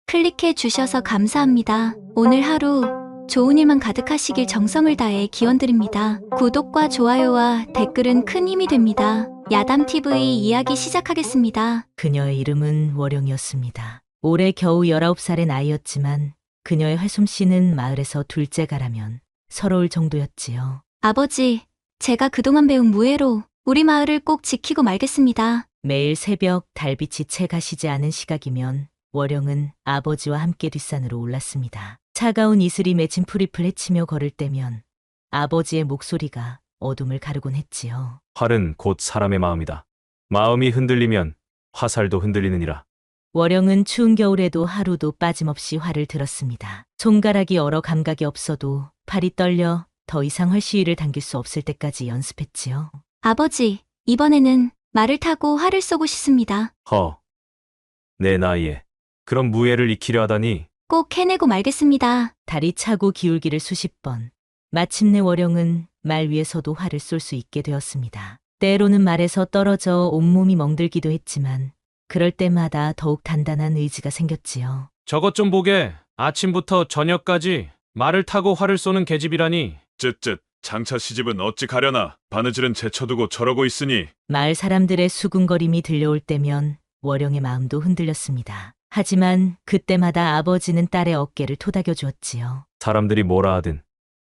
클릭해 주셔서 감사합니다. 오늘 하루 좋은 일만 가득하시길 정성을 다해 기원드립니다. 구독과 좋아요와 댓글은 큰 힘이 됩니다. 야담TV 이야기 시작하겠습니다. 그녀의 이름은 월영이었습니다. 올해 겨우 19살의 나이였지만 그녀의 활솜씨는 마을에서 둘째가라면 서러울 정도였지요. 아버지, 제가 그동안 배운 무예로 우리 마을을 꼭 지키고 말겠습니다. 매일 새벽 달빛이 채 가시지 않은 시각이면 월영은 아버지와 함께 뒷산으로 올랐습니다. 차가운 이슬이 맺힌 풀잎을 헤치며 걸을 때면 아버지의 목소리가 어둠을 가르곤 했지요. 활은 곧 사람의 마음이다. 마음이 흔들리면 화살도 흔들리느니라. 월영은 추운 겨울에도 하루도 빠짐없이 활을 들었습니다. 손가락이 얼어 감각이 없어도 팔이 떨려 더 이상 활 시위를 당길 수 없을 때까지 연습했지요. 아버지, 이번에는 말을 타고 활을 쏘고 싶습니다. 내 나이에 그런 무예를 익히려 하다니. 꼭 해내고 말겠습니다. 다리 차고 기울기를 수십 번. 마침내 월영은 말 위에서도 활을 쏠 수 있게 되었습니다. 때로는 말에서 떨어져 온몸이 멍들기도 했지만 그럴 때마다 더욱 단단한 의지가 생겼지요. 저것 좀 보게. 아침부터 저녁까지 말을 타고 활을 쏘는 계집이라니. 쯧쯧, 장차 시집은 어찌 가려나. 바느질은 제쳐두고 저러고 있으니. 마을 사람들의 수군거림이 들려올 때면 월영의 마음도 흔들렸습니다. 하지만 그때마다 아버지는 딸의 어깨를 토닥여 주었지요. 사람들이 뭐라 하든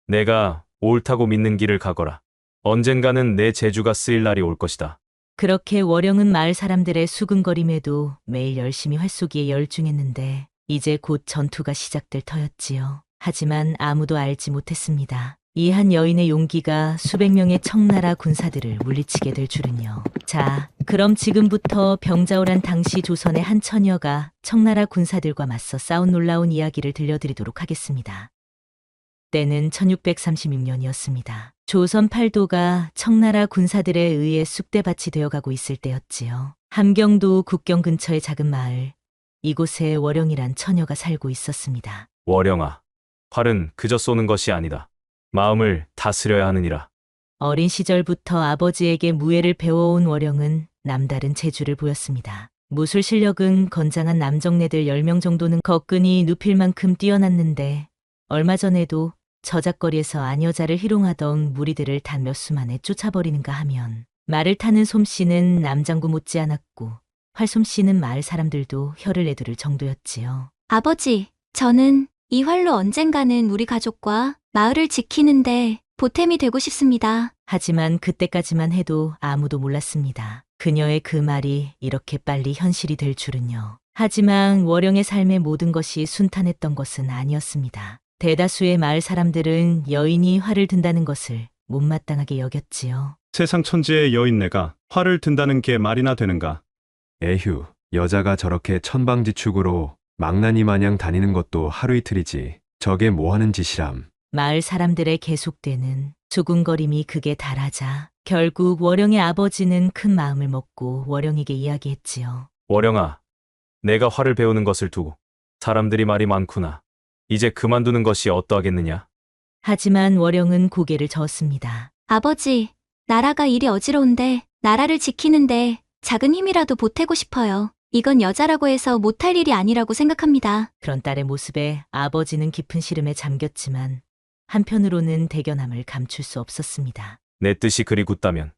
내가 옳다고 믿는 길을 가거라. 언젠가는 내 재주가 쓰일 날이 올 것이다. 그렇게 월영은 마을 사람들의 수군거림에도 매일 열심히 활쏘기에 열중했는데 이제 곧 전투가 시작될 터였지요. 하지만 아무도 알지 못했습니다. 이 한 여인의 용기가 수백 명의 청나라 군사들을 물리치게 될 줄은요. 자, 그럼 지금부터 병자호란 당시 조선의 한 처녀가 청나라 군사들과 맞서 싸운 놀라운 이야기를 들려드리도록 하겠습니다. 때는 1636년이었습니다. 조선 팔도가 청나라 군사들에 의해 쑥대밭이 되어가고 있을 때였지요. 함경도 국경 근처의 작은 마을, 이곳에 월영이란 처녀가 살고 있었습니다. 월영아, 활은 그저 쏘는 것이 아니다. 마음을 다스려야 하느니라. 어린 시절부터 아버지에게 무예를 배워온 월영은 남다른 재주를 보였습니다. 무술 실력은 건장한 남정네들 10명 정도는 거끈히 눕힐 만큼 뛰어났는데 얼마 전에도 저작거리에서 아녀자를 희롱하던 무리들을 단 몇 수 만에 쫓아버리는가 하면 말을 타는 솜씨는 남장구 못지않았고 활솜씨는 마을 사람들도 혀를 내두를 정도였지요. 아버지, 저는 이 활로 언젠가는 우리 가족과 마을을 지키는데 보탬이 되고 싶습니다. 하지만 그때까지만 해도 아무도 몰랐습니다. 그녀의 그 말이 이렇게 빨리 현실이 될 줄은요. 하지만 월영의 삶의 모든 것이 순탄했던 것은 아니었습니다. 대다수의 마을 사람들은 여인이 활을 든다는 것을 못마땅하게 여겼지요. 세상 천지의 여인 내가 활을 든다는 게 말이나 되는가? 에휴, 여자가 저렇게 천방지축으로 망나니 마냥 다니는 것도 하루 이틀이지. 저게 뭐하는 짓이람. 마을 사람들의 계속되는 수군거림이 극에 달하자 결국 월영의 아버지는 큰 마음을 먹고 월영에게 이야기했지요. 월영아, 내가 활을 배우는 것을 두고 사람들이 말이 많구나. 이제 그만두는 것이 어떠하겠느냐? 하지만 월영은 고개를 저었습니다. 아버지, 나라가 일이 어지러운데 나라를 지키는데 작은 힘이라도 보태고 싶어요. 이건 여자라고 해서 못할 일이 아니라고 생각합니다. 그런 딸의 모습에 아버지는 깊은 시름에 잠겼지만 한편으로는 대견함을 감출 수 없었습니다. 내 뜻이 그리 굳다면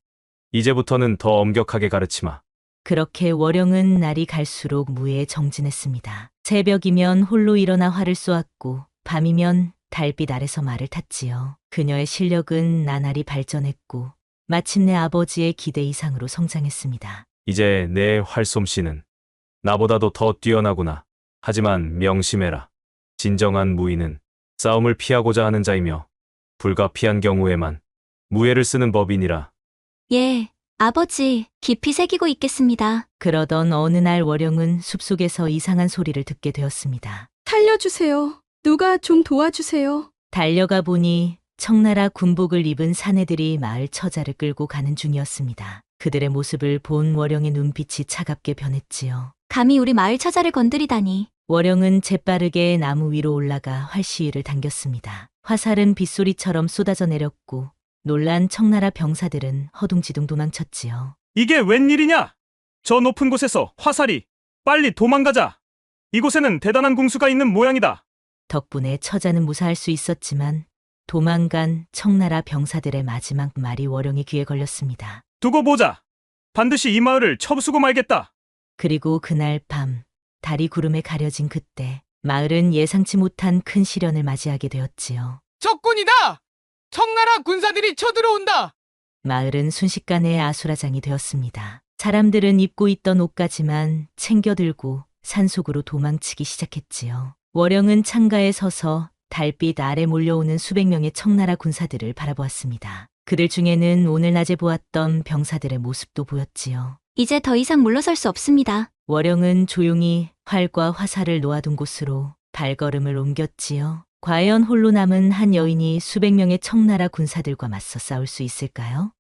이제부터는 더 엄격하게 가르치마. 그렇게 월영은 날이 갈수록 무예에 정진했습니다. 새벽이면 홀로 일어나 활을 쏘았고 밤이면 달빛 아래서 말을 탔지요. 그녀의 실력은 나날이 발전했고 마침내 아버지의 기대 이상으로 성장했습니다. 이제 내 활솜씨는 나보다도 더 뛰어나구나. 하지만 명심해라. 진정한 무인은 싸움을 피하고자 하는 자이며 불가피한 경우에만 무예를 쓰는 법이니라. 예, 아버지, 깊이 새기고 있겠습니다. 그러던 어느 날 월영은 숲속에서 이상한 소리를 듣게 되었습니다. 살려주세요. 누가 좀 도와주세요. 달려가 보니 청나라 군복을 입은 사내들이 마을 처자를 끌고 가는 중이었습니다. 그들의 모습을 본 월영의 눈빛이 차갑게 변했지요. 감히 우리 마을 처자를 건드리다니. 월영은 재빠르게 나무 위로 올라가 활시위를 당겼습니다. 화살은 빗소리처럼 쏟아져 내렸고 놀란 청나라 병사들은 허둥지둥 도망쳤지요. 이게 웬일이냐? 저 높은 곳에서 화살이. 빨리 도망가자. 이곳에는 대단한 궁수가 있는 모양이다. 덕분에 처자는 무사할 수 있었지만 도망간 청나라 병사들의 마지막 말이 월영의 귀에 걸렸습니다. 두고 보자. 반드시 이 마을을 쳐부수고 말겠다. 그리고 그날 밤 달이 구름에 가려진 그때 마을은 예상치 못한 큰 시련을 맞이하게 되었지요. 적군이다! 청나라 군사들이 쳐들어온다! 마을은 순식간에 아수라장이 되었습니다. 사람들은 입고 있던 옷까지만 챙겨들고 산속으로 도망치기 시작했지요. 월영은 창가에 서서 달빛 아래 몰려오는 수백 명의 청나라 군사들을 바라보았습니다. 그들 중에는 오늘 낮에 보았던 병사들의 모습도 보였지요. 이제 더 이상 물러설 수 없습니다. 월영은 조용히 활과 화살을 놓아둔 곳으로 발걸음을 옮겼지요. 과연 홀로 남은 한 여인이 수백 명의 청나라 군사들과 맞서 싸울 수 있을까요?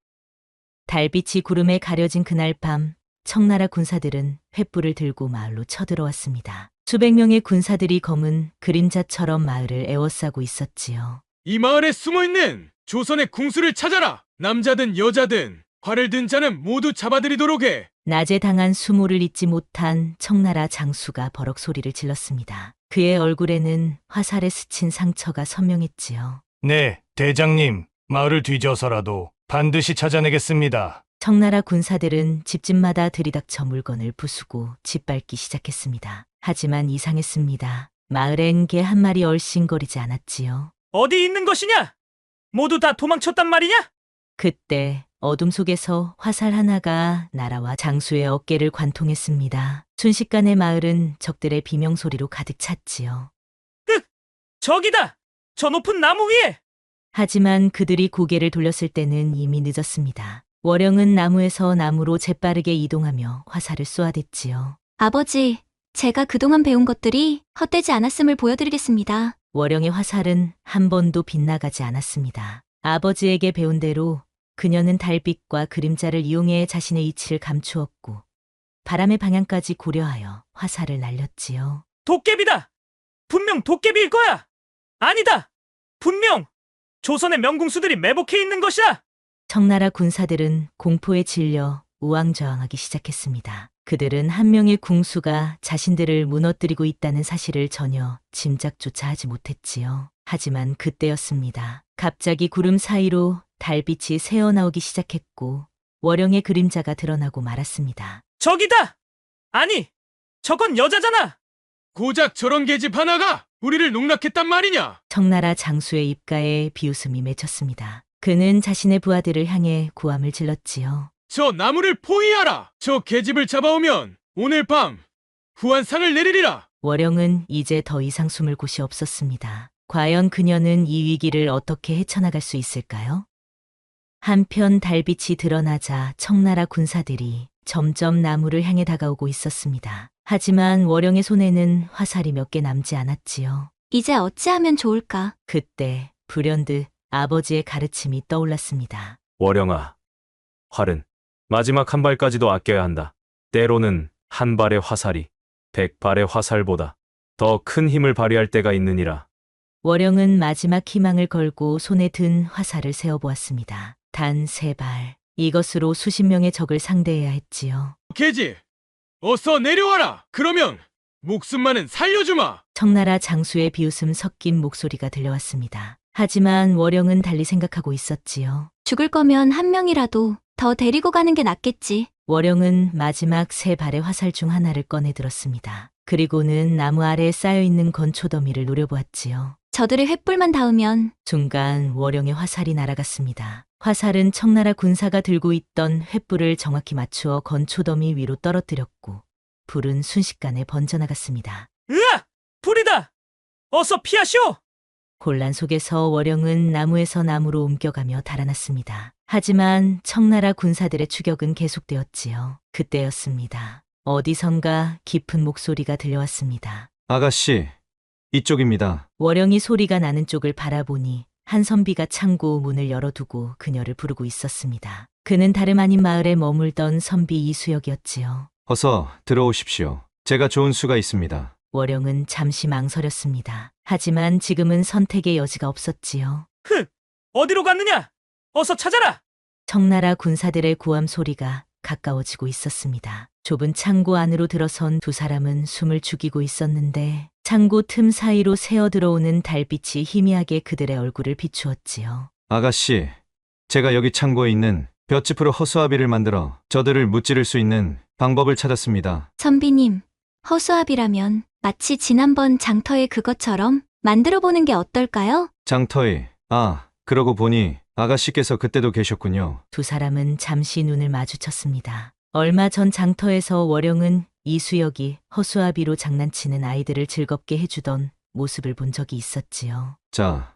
달빛이 구름에 가려진 그날 밤 청나라 군사들은 횃불을 들고 마을로 쳐들어왔습니다. 수백 명의 군사들이 검은 그림자처럼 마을을 에워싸고 있었지요. 이 마을에 숨어있는 조선의 궁수를 찾아라! 남자든 여자든 활을 든 자는 모두 잡아들이도록 해! 낮에 당한 수모를 잊지 못한 청나라 장수가 버럭 소리를 질렀습니다. 그의 얼굴에는 화살에 스친 상처가 선명했지요. 네, 대장님. 마을을 뒤져서라도 반드시 찾아내겠습니다. 청나라 군사들은 집집마다 들이닥쳐 물건을 부수고 짓밟기 시작했습니다. 하지만 이상했습니다. 마을엔 개 한 마리 얼씬거리지 않았지요. 어디 있는 것이냐? 모두 다 도망쳤단 말이냐? 그때 어둠 속에서 화살 하나가 날아와 장수의 어깨를 관통했습니다. 순식간에 마을은 적들의 비명소리로 가득 찼지요. 저기다! 저 높은 나무 위에! 하지만 그들이 고개를 돌렸을 때는 이미 늦었습니다. 월영은 나무에서 나무로 재빠르게 이동하며 화살을 쏘아댔지요. 아버지, 제가 그동안 배운 것들이 헛되지 않았음을 보여드리겠습니다. 월영의 화살은 한 번도 빗나가지 않았습니다. 아버지에게 배운 대로 그녀는 달빛과 그림자를 이용해 자신의 위치를 감추었고 바람의 방향까지 고려하여 화살을 날렸지요. 도깨비다! 분명 도깨비일 거야! 아니다! 분명 조선의 명궁수들이 매복해 있는 것이야! 청나라 군사들은 공포에 질려 우왕좌왕하기 시작했습니다. 그들은 한 명의 궁수가 자신들을 무너뜨리고 있다는 사실을 전혀 짐작조차 하지 못했지요. 하지만 그때였습니다. 갑자기 구름 사이로 달빛이 새어나오기 시작했고 월영의 그림자가 드러나고 말았습니다. 저기다! 아니, 저건 여자잖아! 고작 저런 계집 하나가 우리를 농락했단 말이냐? 청나라 장수의 입가에 비웃음이 맺혔습니다. 그는 자신의 부하들을 향해 고함을 질렀지요. 저 나무를 포위하라! 저 계집을 잡아오면 오늘 밤 후한상을 내리리라! 월영은 이제 더 이상 숨을 곳이 없었습니다. 과연 그녀는 이 위기를 어떻게 헤쳐나갈 수 있을까요? 한편 달빛이 드러나자 청나라 군사들이 점점 나무를 향해 다가오고 있었습니다. 하지만 월영의 손에는 화살이 몇 개 남지 않았지요. 이제 어찌하면 좋을까? 그때 불현듯 아버지의 가르침이 떠올랐습니다. 월영아, 활은 마지막 한 발까지도 아껴야 한다. 때로는 한 발의 화살이 100발의 화살보다 더 큰 힘을 발휘할 때가 있느니라. 월영은 마지막 희망을 걸고 손에 든 화살을 세어보았습니다. 단 3발. 이것으로 수십 명의 적을 상대해야 했지요. 계집! 어서 내려와라! 그러면 목숨만은 살려주마! 청나라 장수의 비웃음 섞인 목소리가 들려왔습니다. 하지만 월영은 달리 생각하고 있었지요. 죽을 거면 한 명이라도 더 데리고 가는 게 낫겠지. 월영은 마지막 3발의 화살 중 하나를 꺼내 들었습니다. 그리고는 나무 아래에 쌓여있는 건초더미를 노려보았지요. 저들의 횃불만 닿으면 순간 월영의 화살이 날아갔습니다. 화살은 청나라 군사가 들고 있던 횃불을 정확히 맞추어 건초더미 위로 떨어뜨렸고 불은 순식간에 번져나갔습니다. 으악! 불이다! 어서 피하시오! 혼란 속에서 월영은 나무에서 나무로 옮겨가며 달아났습니다. 하지만 청나라 군사들의 추격은 계속되었지요. 그때였습니다. 어디선가 깊은 목소리가 들려왔습니다. 아가씨, 이쪽입니다. 월영이 소리가 나는 쪽을 바라보니 한 선비가 창고 문을 열어두고 그녀를 부르고 있었습니다. 그는 다름 아닌 마을에 머물던 선비 이수역이었지요. 어서 들어오십시오. 제가 좋은 수가 있습니다. 월영은 잠시 망설였습니다. 하지만 지금은 선택의 여지가 없었지요. 어디로 갔느냐? 어서 찾아라! 청나라 군사들의 고함 소리가 가까워지고 있었습니다. 좁은 창고 안으로 들어선 두 사람은 숨을 죽이고 있었는데 창고 틈 사이로 새어 들어오는 달빛이 희미하게 그들의 얼굴을 비추었지요. 아가씨, 제가 여기 창고에 있는 볏짚으로 허수아비를 만들어 저들을 무찌를 수 있는 방법을 찾았습니다. 선비님, 허수아비라면 마치 지난번 장터의 그것처럼 만들어 보는 게 어떨까요? 장터에, 그러고 보니 아가씨께서 그때도 계셨군요. 두 사람은 잠시 눈을 마주쳤습니다. 얼마 전 장터에서 월영은 이수혁이 허수아비로 장난치는 아이들을 즐겁게 해주던 모습을 본 적이 있었지요. 자,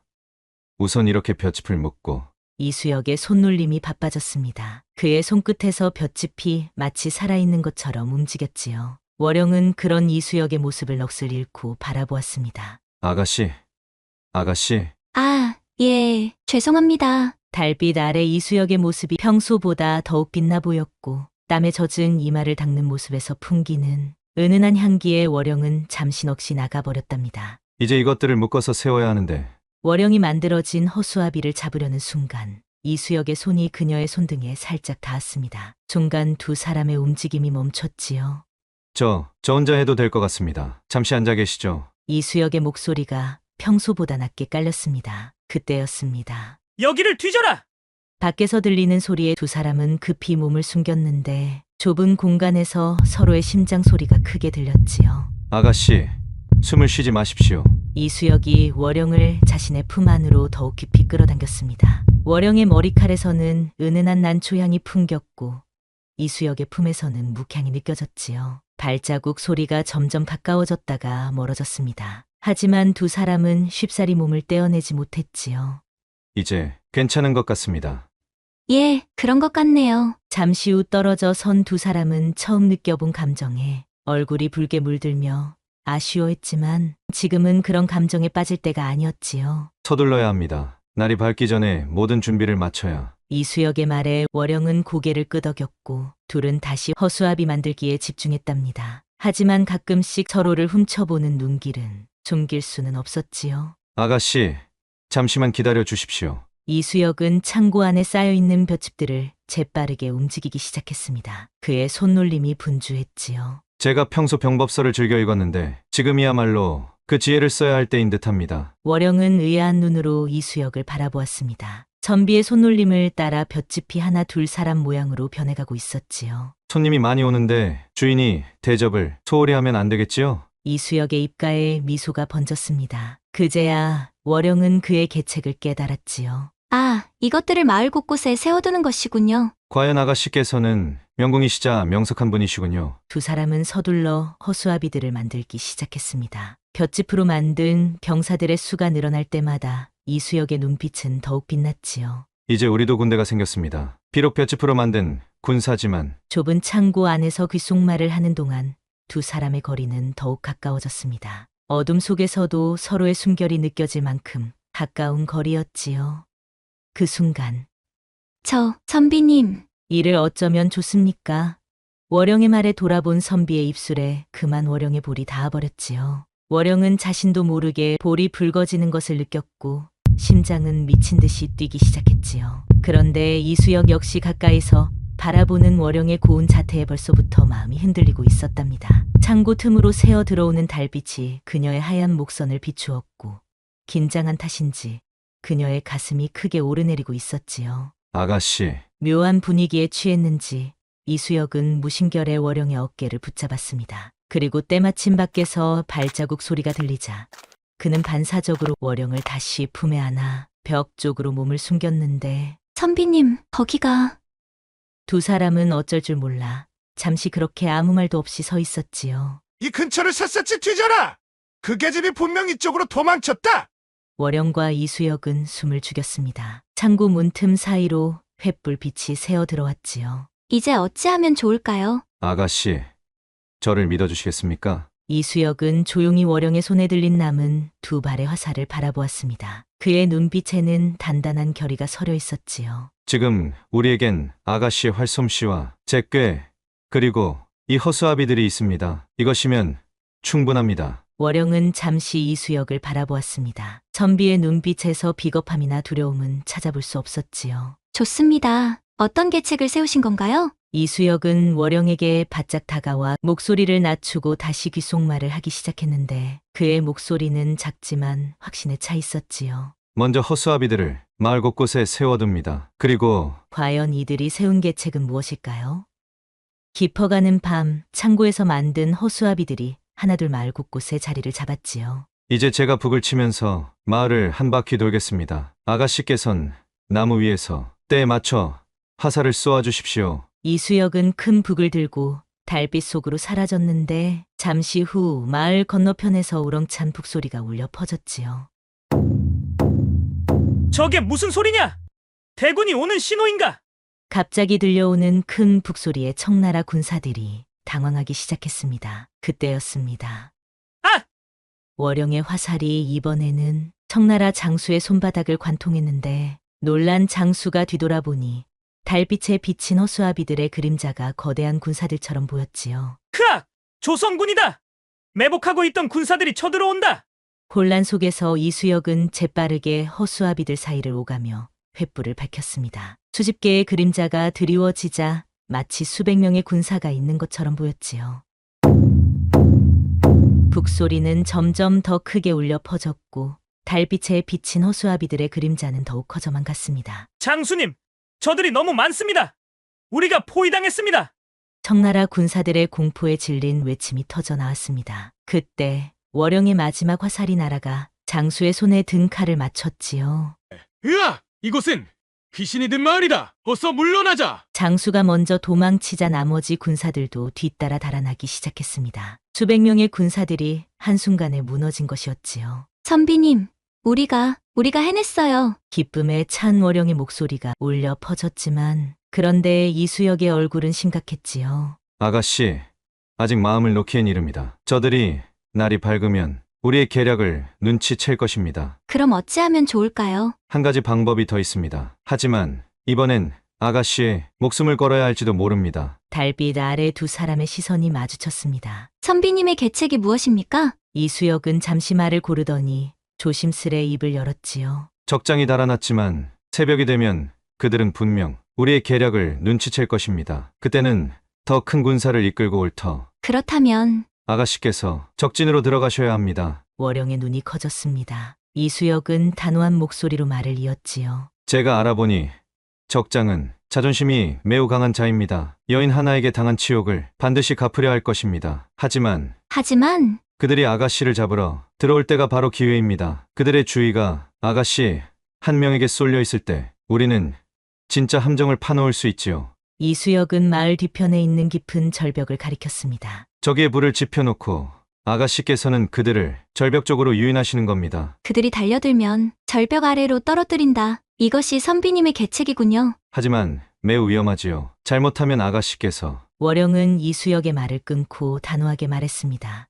우선 이렇게 볏짚을 묶고 이수혁의 손놀림이 바빠졌습니다. 그의 손끝에서 볏짚이 마치 살아있는 것처럼 움직였지요. 월영은 그런 이수혁의 모습을 넋을 잃고 바라보았습니다. 아가씨, 아, 예, 죄송합니다. 달빛 아래 이수혁의 모습이 평소보다 더욱 빛나 보였고 땀에 젖은 이마를 닦는 모습에서 풍기는 은은한 향기에 월영은 잠시 넋이 나가버렸답니다. 이제 이것들을 묶어서 세워야 하는데 월영이 만들어진 허수아비를 잡으려는 순간 이수혁의 손이 그녀의 손등에 살짝 닿았습니다. 순간 두 사람의 움직임이 멈췄지요. 저 혼자 해도 될 것 같습니다. 잠시 앉아 계시죠. 이수혁의 목소리가 평소보다 낮게 깔렸습니다. 그때였습니다. 여기를 뒤져라! 밖에서 들리는 소리에 두 사람은 급히 몸을 숨겼는데 좁은 공간에서 서로의 심장 소리가 크게 들렸지요. 아가씨, 숨을 쉬지 마십시오. 이수혁이 월영을 자신의 품 안으로 더욱 깊이 끌어당겼습니다. 월영의 머리칼에서는 은은한 난초향이 풍겼고 이수혁의 품에서는 묵향이 느껴졌지요. 발자국 소리가 점점 가까워졌다가 멀어졌습니다. 하지만 두 사람은 쉽사리 몸을 떼어내지 못했지요. 이제 괜찮은 것 같습니다. 예, 그런 것 같네요. 잠시 후 떨어져 선 두 사람은 처음 느껴본 감정에 얼굴이 붉게 물들며 아쉬워했지만 지금은 그런 감정에 빠질 때가 아니었지요. 서둘러야 합니다. 날이 밝기 전에 모든 준비를 마쳐야. 이수혁의 말에 월영은 고개를 끄덕였고 둘은 다시 허수아비 만들기에 집중했답니다. 하지만 가끔씩 서로를 훔쳐보는 눈길은 숨길 수는 없었지요. 아가씨, 잠시만 기다려 주십시오. 이수혁은 창고 안에 쌓여있는 볏짚들을 재빠르게 움직이기 시작했습니다. 그의 손놀림이 분주했지요. 제가 평소 병법서를 즐겨 읽었는데 지금이야말로 그 지혜를 써야 할 때인 듯합니다. 월영은 의아한 눈으로 이수혁을 바라보았습니다. 선비의 손놀림을 따라 볏짚이 하나 둘 사람 모양으로 변해가고 있었지요. 손님이 많이 오는데 주인이 대접을 소홀히 하면 안 되겠지요? 이수혁의 입가에 미소가 번졌습니다. 그제야 월영은 그의 계책을 깨달았지요. 아, 이것들을 마을 곳곳에 세워두는 것이군요. 과연 아가씨께서는 명궁이시자 명석한 분이시군요. 두 사람은 서둘러 허수아비들을 만들기 시작했습니다. 볏짚으로 만든 병사들의 수가 늘어날 때마다 이수혁의 눈빛은 더욱 빛났지요. 이제 우리도 군대가 생겼습니다. 비록 볏짚으로 만든 군사지만 좁은 창고 안에서 귓속말을 하는 동안 두 사람의 거리는 더욱 가까워졌습니다. 어둠 속에서도 서로의 숨결이 느껴질 만큼 가까운 거리였지요. 그 순간 선비님. 이를 어쩌면 좋습니까? 월영의 말에 돌아본 선비의 입술에 그만 월영의 볼이 닿아버렸지요. 월영은 자신도 모르게 볼이 붉어지는 것을 느꼈고 심장은 미친 듯이 뛰기 시작했지요. 그런데 이수혁 역시 가까이서 바라보는 월영의 고운 자태에 벌써부터 마음이 흔들리고 있었답니다. 창고 틈으로 새어 들어오는 달빛이 그녀의 하얀 목선을 비추었고 긴장한 탓인지 그녀의 가슴이 크게 오르내리고 있었지요. 아가씨. 묘한 분위기에 취했는지 이수혁은 무심결에 월영의 어깨를 붙잡았습니다. 그리고 때마침 밖에서 발자국 소리가 들리자 그는 반사적으로 월영을 다시 품에 안아 벽 쪽으로 몸을 숨겼는데 선비님, 거기가... 두 사람은 어쩔 줄 몰라 잠시 그렇게 아무 말도 없이 서 있었지요. 이 근처를 샅샅이 뒤져라! 그 계집이 분명 이쪽으로 도망쳤다! 월영과 이수혁은 숨을 죽였습니다. 창고 문틈 사이로 횃불 빛이 새어 들어왔지요. 이제 어찌하면 좋을까요? 아가씨, 저를 믿어주시겠습니까? 이수혁은 조용히 월영의 손에 들린 남은 두 발의 화살을 바라보았습니다. 그의 눈빛에는 단단한 결의가 서려 있었지요. 지금 우리에겐 아가씨의 활솜씨와 제 꾀, 그리고 이 허수아비들이 있습니다. 이것이면 충분합니다. 월영은 잠시 이수혁을 바라보았습니다. 선비의 눈빛에서 비겁함이나 두려움은 찾아볼 수 없었지요. 좋습니다. 어떤 계책을 세우신 건가요? 이수역은 월영에게 바짝 다가와 목소리를 낮추고 다시 귓속말을 하기 시작했는데 그의 목소리는 작지만 확신에 차 있었지요. 먼저 허수아비들을 마을 곳곳에 세워둡니다. 그리고 과연 이들이 세운 계책은 무엇일까요? 깊어가는 밤, 창고에서 만든 허수아비들이 하나둘 마을 곳곳에 자리를 잡았지요. 이제 제가 북을 치면서 마을을 한 바퀴 돌겠습니다. 아가씨께선 나무 위에서 때에 맞춰 화살을 쏘아주십시오. 이수역은 큰 북을 들고 달빛 속으로 사라졌는데 잠시 후 마을 건너편에서 우렁찬 북소리가 울려 퍼졌지요. 저게 무슨 소리냐? 대군이 오는 신호인가? 갑자기 들려오는 큰 북소리에 청나라 군사들이 당황하기 시작했습니다. 그때였습니다. 아! 월영의 화살이 이번에는 청나라 장수의 손바닥을 관통했는데 놀란 장수가 뒤돌아보니 달빛에 비친 허수아비들의 그림자가 거대한 군사들처럼 보였지요. 크악! 조선군이다! 매복하고 있던 군사들이 쳐들어온다! 혼란 속에서 이수역은 재빠르게 허수아비들 사이를 오가며 횃불을 밝혔습니다. 수십 개의 그림자가 드리워지자 마치 수백 명의 군사가 있는 것처럼 보였지요. 북소리는 점점 더 크게 울려 퍼졌고 달빛에 비친 허수아비들의 그림자는 더욱 커져만 갔습니다. 장수님! 저들이 너무 많습니다! 우리가 포위당했습니다! 청나라 군사들의 공포에 질린 외침이 터져 나왔습니다. 그때 월영의 마지막 화살이 날아가 장수의 손에 든 칼을 맞췄지요. 으아! 이곳은 귀신이 든 마을이다. 어서 물러나자. 장수가 먼저 도망치자 나머지 군사들도 뒤따라 달아나기 시작했습니다. 수백 명의 군사들이 한순간에 무너진 것이었지요. 선비님, 우리가 해냈어요. 기쁨에 찬 월영의 목소리가 울려 퍼졌지만 그런데 이수역의 얼굴은 심각했지요. 아가씨, 아직 마음을 놓기엔 이릅니다. 저들이 날이 밝으면 우리의 계략을 눈치챌 것입니다. 그럼 어찌하면 좋을까요? 한 가지 방법이 더 있습니다. 하지만 이번엔 아가씨의 목숨을 걸어야 할지도 모릅니다. 달빛 아래 두 사람의 시선이 마주쳤습니다. 선비님의 계책이 무엇입니까? 이수역은 잠시 말을 고르더니 조심스레 입을 열었지요. 적장이 달아났지만 새벽이 되면 그들은 분명 우리의 계략을 눈치챌 것입니다. 그때는 더 큰 군사를 이끌고 올 터 그렇다면 아가씨께서 적진으로 들어가셔야 합니다. 월영의 눈이 커졌습니다. 이수역은 단호한 목소리로 말을 이었지요. 제가 알아보니 적장은 자존심이 매우 강한 자입니다. 여인 하나에게 당한 치욕을 반드시 갚으려 할 것입니다. 하지만 그들이 아가씨를 잡으러 들어올 때가 바로 기회입니다. 그들의 주의가 아가씨 한 명에게 쏠려 있을 때 우리는 진짜 함정을 파놓을 수 있지요. 이수역은 마을 뒤편에 있는 깊은 절벽을 가리켰습니다. 저기에 불을 지펴놓고 아가씨께서는 그들을 절벽 쪽으로 유인하시는 겁니다. 그들이 달려들면 절벽 아래로 떨어뜨린다. 이것이 선비님의 계책이군요. 하지만 매우 위험하지요. 잘못하면 아가씨께서 월영은 이수역의 말을 끊고 단호하게 말했습니다.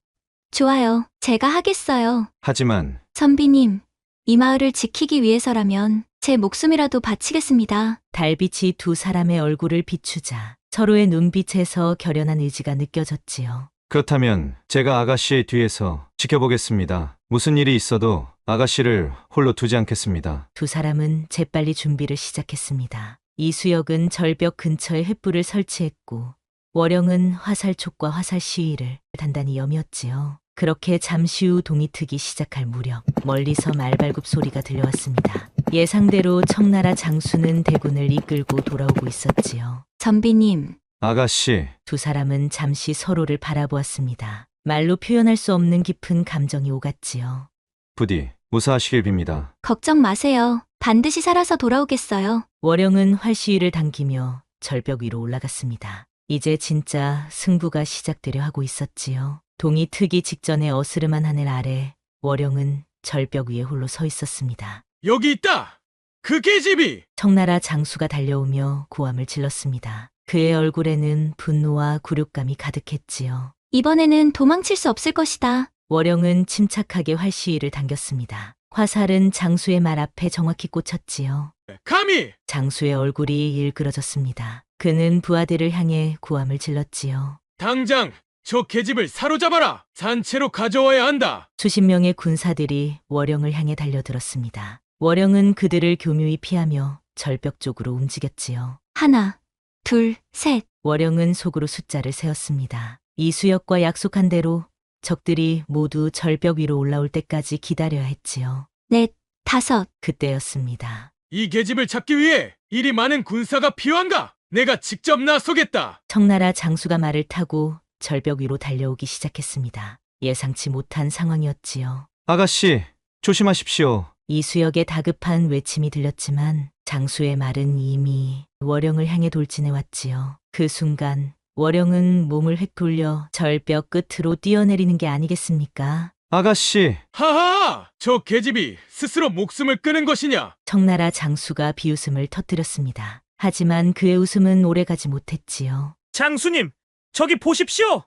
좋아요. 제가 하겠어요. 하지만 선비님, 이 마을을 지키기 위해서라면 제 목숨이라도 바치겠습니다. 달빛이 두 사람의 얼굴을 비추자 서로의 눈빛에서 결연한 의지가 느껴졌지요. 그렇다면 제가 아가씨의 뒤에서 지켜보겠습니다. 무슨 일이 있어도 아가씨를 홀로 두지 않겠습니다. 두 사람은 재빨리 준비를 시작했습니다. 이수역은 절벽 근처에 횃불을 설치했고 월영은 화살촉과 화살 시위를 단단히 여미었지요. 그렇게 잠시 후 동이 트기 시작할 무렵 멀리서 말발굽 소리가 들려왔습니다. 예상대로 청나라 장수는 대군을 이끌고 돌아오고 있었지요. 선비님, 아가씨. 두 사람은 잠시 서로를 바라보았습니다. 말로 표현할 수 없는 깊은 감정이 오갔지요. 부디 무사하시길 빕니다. 걱정 마세요. 반드시 살아서 돌아오겠어요. 월영은 활시위를 당기며 절벽 위로 올라갔습니다. 이제 진짜 승부가 시작되려 하고 있었지요. 동이 트기 직전에 어스름한 하늘 아래 월영은 절벽 위에 홀로 서 있었습니다. 여기 있다. 그 계집이. 청나라 장수가 달려오며 고함을 질렀습니다. 그의 얼굴에는 분노와 굴욕감이 가득했지요. 이번에는 도망칠 수 없을 것이다. 월영은 침착하게 활시위를 당겼습니다. 화살은 장수의 말 앞에 정확히 꽂혔지요. 감히! 장수의 얼굴이 일그러졌습니다. 그는 부하들을 향해 고함을 질렀지요. 당장 저 계집을 사로잡아라. 산채로 가져와야 한다. 수십 명의 군사들이 월영을 향해 달려들었습니다. 월영은 그들을 교묘히 피하며 절벽 쪽으로 움직였지요. 하나, 둘, 셋. 월영은 속으로 숫자를 세었습니다. 이수역과 약속한 대로 적들이 모두 절벽 위로 올라올 때까지 기다려야 했지요. 넷, 다섯. 그때였습니다. 이 계집을 잡기 위해 이리 많은 군사가 필요한가? 내가 직접 나서겠다. 청나라 장수가 말을 타고 절벽 위로 달려오기 시작했습니다. 예상치 못한 상황이었지요. 아가씨, 조심하십시오. 이수역의 다급한 외침이 들렸지만 장수의 말은 이미 월영을 향해 돌진해 왔지요. 그 순간 월영은 몸을 획 돌려 절벽 끝으로 뛰어내리는 게 아니겠습니까? 아가씨, 하하! 저 계집이 스스로 목숨을 끊은 것이냐? 청나라 장수가 비웃음을 터뜨렸습니다. 하지만 그의 웃음은 오래가지 못했지요. 장수님, 저기 보십시오.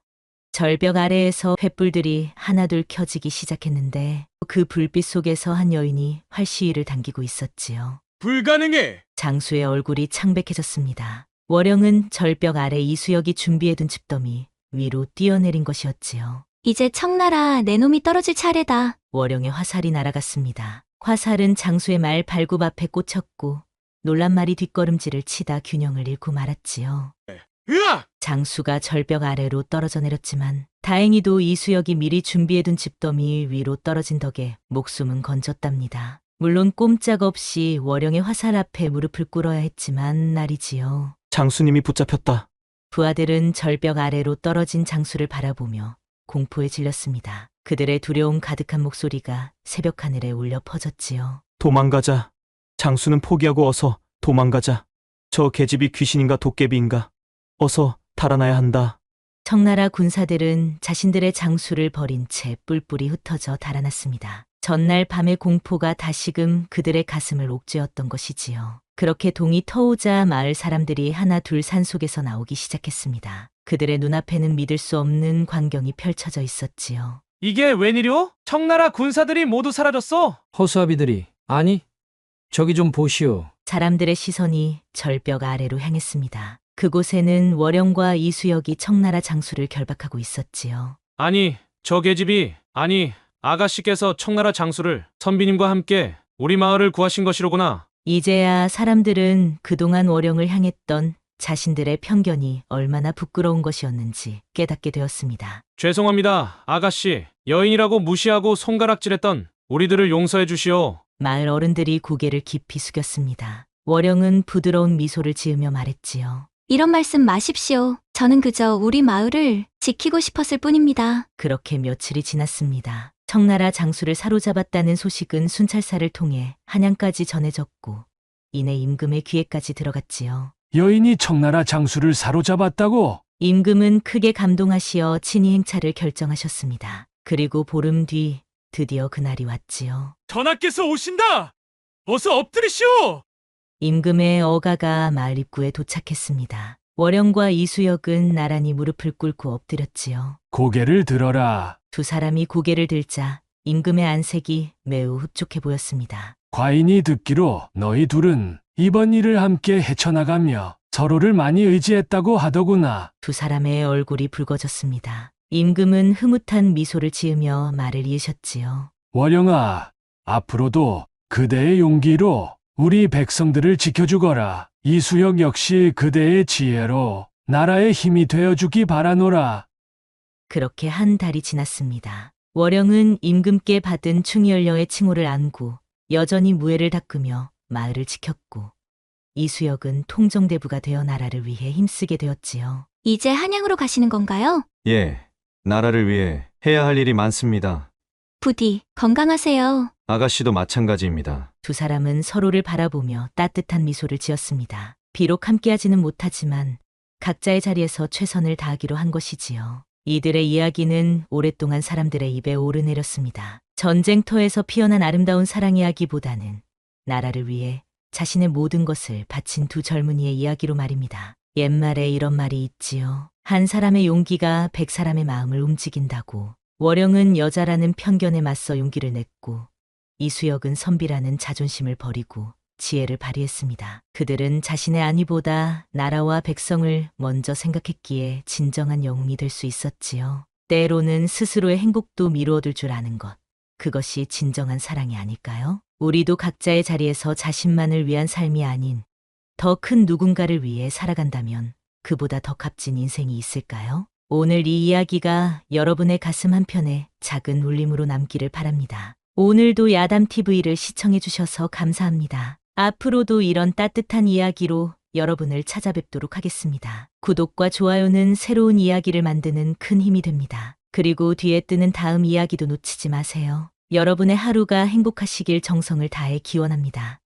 절벽 아래에서 횃불들이 하나둘 켜지기 시작했는데 그 불빛 속에서 한 여인이 활시위를 당기고 있었지요. 불가능해! 장수의 얼굴이 창백해졌습니다. 월영은 절벽 아래 이수역이 준비해둔 집더미 위로 뛰어내린 것이었지요. 이제 청나라 내 놈이 떨어질 차례다. 월영의 화살이 날아갔습니다. 화살은 장수의 말 발굽 앞에 꽂혔고 놀란 말이 뒷걸음질을 치다 균형을 잃고 말았지요. 으악! 장수가 절벽 아래로 떨어져 내렸지만 다행히도 이수역이 미리 준비해둔 집더미 위로 떨어진 덕에 목숨은 건졌답니다. 물론 꼼짝없이 월영의 화살 앞에 무릎을 꿇어야 했지만 날이지요. 장수님이 붙잡혔다. 부하들은 절벽 아래로 떨어진 장수를 바라보며 공포에 질렸습니다. 그들의 두려움 가득한 목소리가 새벽 하늘에 울려 퍼졌지요. 도망가자. 장수는 포기하고 어서 도망가자. 저 계집이 귀신인가 도깨비인가. 어서 달아나야 한다. 청나라 군사들은 자신들의 장수를 버린 채 뿔뿔이 흩어져 달아났습니다. 전날 밤의 공포가 다시금 그들의 가슴을 옥죄었던 것이지요. 그렇게 동이 터오자 마을 사람들이 하나 둘 산속에서 나오기 시작했습니다. 그들의 눈앞에는 믿을 수 없는 광경이 펼쳐져 있었지요. 이게 웬일이오? 청나라 군사들이 모두 사라졌어. 허수아비들이, 아니, 저기 좀 보시오. 사람들의 시선이 절벽 아래로 향했습니다. 그곳에는 월영과 이수역이 청나라 장수를 결박하고 있었지요. 아니, 저 계집이, 아니, 아가씨께서 청나라 장수를 선비님과 함께 우리 마을을 구하신 것이로구나. 이제야 사람들은 그동안 월영을 향했던 자신들의 편견이 얼마나 부끄러운 것이었는지 깨닫게 되었습니다. 죄송합니다, 아가씨. 여인이라고 무시하고 손가락질했던 우리들을 용서해 주시오. 마을 어른들이 고개를 깊이 숙였습니다. 월영은 부드러운 미소를 지으며 말했지요. 이런 말씀 마십시오. 저는 그저 우리 마을을 지키고 싶었을 뿐입니다. 그렇게 며칠이 지났습니다. 청나라 장수를 사로잡았다는 소식은 순찰사를 통해 한양까지 전해졌고 이내 임금의 귀에까지 들어갔지요. 여인이 청나라 장수를 사로잡았다고? 임금은 크게 감동하시어 친위 행차를 결정하셨습니다. 그리고 보름 뒤 드디어 그날이 왔지요. 전하께서 오신다! 어서 엎드리시오! 임금의 어가가 마을 입구에 도착했습니다. 월영과 이수역은 나란히 무릎을 꿇고 엎드렸지요. 고개를 들어라. 두 사람이 고개를 들자 임금의 안색이 매우 흡족해 보였습니다. 과인이 듣기로 너희 둘은 이번 일을 함께 헤쳐나가며 서로를 많이 의지했다고 하더구나. 두 사람의 얼굴이 붉어졌습니다. 임금은 흐뭇한 미소를 지으며 말을 이으셨지요. 월영아, 앞으로도 그대의 용기로 우리 백성들을 지켜주거라. 이수역 역시 그대의 지혜로 나라의 힘이 되어주기 바라노라. 그렇게 한 달이 지났습니다. 월영은 임금께 받은 충의연령의 칭호를 안고 여전히 무예를 닦으며 마을을 지켰고 이수역은 통정대부가 되어 나라를 위해 힘쓰게 되었지요. 이제 한양으로 가시는 건가요? 예, 나라를 위해 해야 할 일이 많습니다. 부디 건강하세요. 아가씨도 마찬가지입니다. 두 사람은 서로를 바라보며 따뜻한 미소를 지었습니다. 비록 함께하지는 못하지만 각자의 자리에서 최선을 다하기로 한 것이지요. 이들의 이야기는 오랫동안 사람들의 입에 오르내렸습니다. 전쟁터에서 피어난 아름다운 사랑 이야기보다는 나라를 위해 자신의 모든 것을 바친 두 젊은이의 이야기로 말입니다. 옛말에 이런 말이 있지요. 한 사람의 용기가 100사람의 마음을 움직인다고. 월영은 여자라는 편견에 맞서 용기를 냈고 이수역은 선비라는 자존심을 버리고 지혜를 발휘했습니다. 그들은 자신의 안위보다 나라와 백성을 먼저 생각했기에 진정한 영웅이 될 수 있었지요. 때로는 스스로의 행복도 미루어둘 줄 아는 것. 그것이 진정한 사랑이 아닐까요? 우리도 각자의 자리에서 자신만을 위한 삶이 아닌 더 큰 누군가를 위해 살아간다면 그보다 더 값진 인생이 있을까요? 오늘 이 이야기가 여러분의 가슴 한편에 작은 울림으로 남기를 바랍니다. 오늘도 야담TV를 시청해주셔서 감사합니다. 앞으로도 이런 따뜻한 이야기로 여러분을 찾아뵙도록 하겠습니다. 구독과 좋아요는 새로운 이야기를 만드는 큰 힘이 됩니다. 그리고 뒤에 뜨는 다음 이야기도 놓치지 마세요. 여러분의 하루가 행복하시길 정성을 다해 기원합니다.